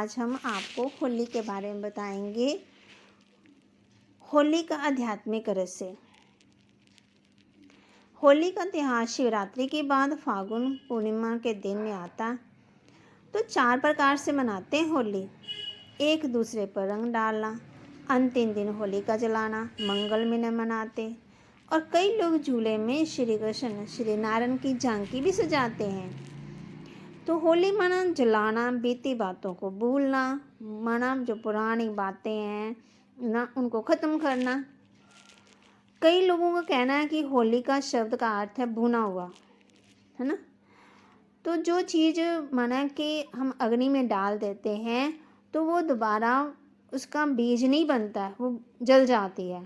आज हम आपको होली के बारे में बताएंगे। होली का आध्यात्मिक रहस्य। होली का त्योहार शिवरात्रि के बाद फागुन पूर्णिमा के दिन में आता। तो 4 प्रकार से मनाते हैं होली। एक दूसरे पर रंग डालना, अंतिम दिन होली का जलाना, मंगल में मनाते। और कई लोग झूले में श्री कृष्ण श्री नारायण की झांकी भी सजाते हैं। तो होली माना जलाना, बीती बातों को भूलना, माना जो पुरानी बातें हैं ना उनको ख़त्म करना। कई लोगों का कहना है कि होली का शब्द का अर्थ है भुना हुआ, है ना। तो जो चीज़ माना कि हम अग्नि में डाल देते हैं तो वो दोबारा उसका बीज नहीं बनता है, वो जल जाती है।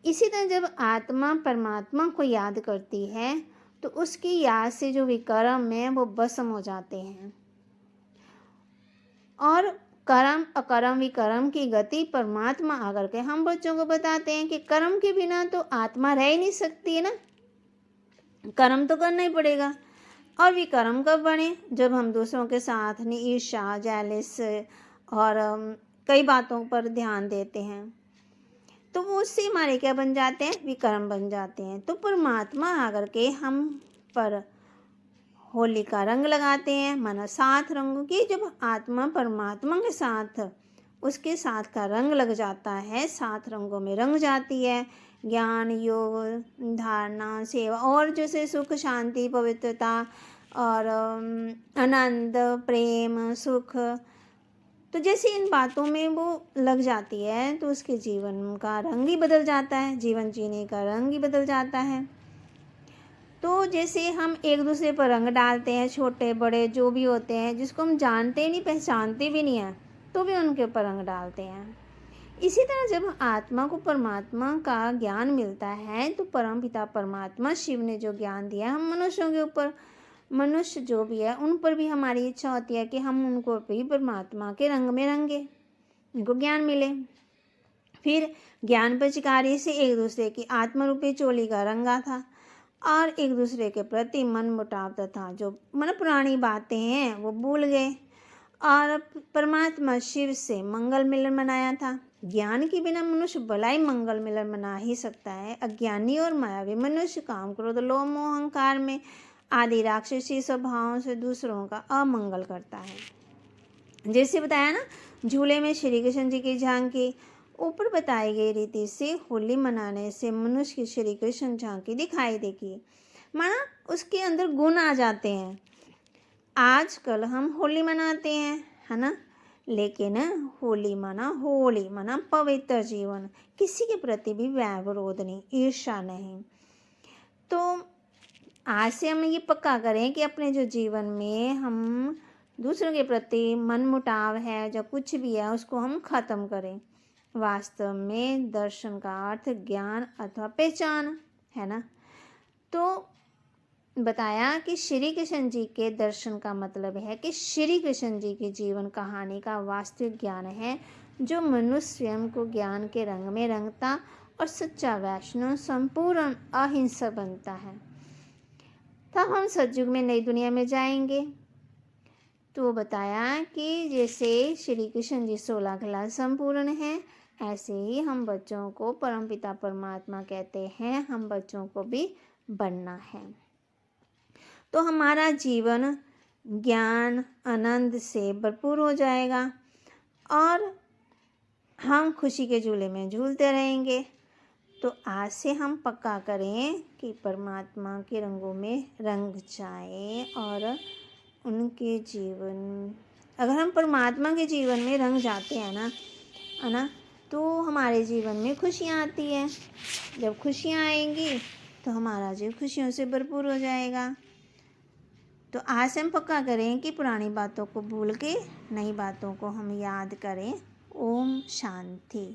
इसी तरह जब आत्मा परमात्मा को याद करती है तो उसकी याद से जो विकर्म है वो भस्म हो जाते हैं। और कर्म अकर्म विकर्म की गति परमात्मा आकर के हम बच्चों को बताते हैं कि कर्म के बिना तो आत्मा रह ही नहीं सकती है ना, कर्म तो करना ही पड़ेगा। और विकर्म कब बने? जब हम दूसरों के साथ ईर्ष्या, जेलस और कई बातों पर ध्यान देते हैं तो वो उससे हमारे क्या बन जाते हैं? विकर्म बन जाते हैं। तो परमात्मा आकर के हम पर होली का रंग लगाते हैं, माना 7 रंगों की। जब आत्मा परमात्मा के साथ उसके साथ का रंग लग जाता है, 7 रंगों में रंग जाती है। ज्ञान, योग, धारणा, सेवा और जैसे सुख, शांति, पवित्रता और आनंद, प्रेम, सुख। तो जैसे इन बातों में वो लग जाती है तो उसके जीवन का रंग ही बदल जाता है, जीवन जीने का रंग ही बदल जाता है। तो जैसे हम एक दूसरे पर रंग डालते हैं, छोटे बड़े जो भी होते हैं, जिसको हम जानते नहीं, पहचानते भी नहीं हैं, तो भी उनके ऊपर रंग डालते हैं। इसी तरह जब आत्मा को परमात्मा का ज्ञान मिलता है तो परमपिता परमात्मा शिव ने जो ज्ञान दिया हम मनुष्यों के ऊपर, मनुष्य जो भी है उन पर भी हमारी इच्छा होती है कि हम उनको भी परमात्मा के रंग में रंगे, उनको ज्ञान मिले। फिर ज्ञान पचकारी से एक दूसरे की आत्मरूपी चोली का रंगा था और एक दूसरे के प्रति मन मुटाव तथा जो मन पुरानी बातें हैं वो भूल गए और परमात्मा शिव से मंगल मिलन मनाया था। ज्ञान के बिना मनुष्य भला ही मंगल मिलन मना ही सकता है। अज्ञानी और मायावी मनुष्य काम, क्रोध, लोभ, मोह, अहंकार में आदि राक्षसी स्वभावों से दूसरों का अमंगल करता है। जैसे बताया ना, झूले में श्री कृष्ण जी की झांकी। ऊपर बताई गई रीति से होली मनाने से मनुष्य की श्री कृष्ण झांकी दिखाई देगी, माना उसके अंदर गुण आ जाते हैं। आजकल हम होली मनाते हैं, है ना, लेकिन होली माना पवित्र जीवन, किसी के प्रति भी वैर विरोध नहीं, ईर्ष्या नहीं। तो आज से हम ये पक्का करें कि अपने जो जीवन में हम दूसरों के प्रति मन मुटाव है, जो कुछ भी है उसको हम ख़त्म करें। वास्तव में दर्शन का अर्थ ज्ञान अथवा पहचान है ना। तो बताया कि श्री कृष्ण जी के दर्शन का मतलब है कि श्री कृष्ण जी की जीवन कहानी का वास्तविक ज्ञान है, जो मनुष्य स्वयं को ज्ञान के रंग में रंगता और सच्चा वैष्णव संपूर्ण अहिंसक बनता है। तब हम सतयुग में नई दुनिया में जाएंगे। तो बताया कि जैसे श्री कृष्ण जी 16 कला संपूर्ण है, ऐसे ही हम बच्चों को परमपिता परमात्मा कहते हैं, हम बच्चों को भी बनना है। तो हमारा जीवन ज्ञान आनंद से भरपूर हो जाएगा और हम खुशी के झूले में झूलते रहेंगे। तो आज से हम पक्का करें कि परमात्मा के रंगों में रंग जाए और उनके जीवन, अगर हम परमात्मा के जीवन में रंग जाते हैं ना, है ना, तो हमारे जीवन में खुशियाँ आती हैं। जब खुशियाँ आएंगी तो हमारा जीवन खुशियों से भरपूर हो जाएगा। तो आज से हम पक्का करें कि पुरानी बातों को भूल के नई बातों को हम याद करें। ओम शांति।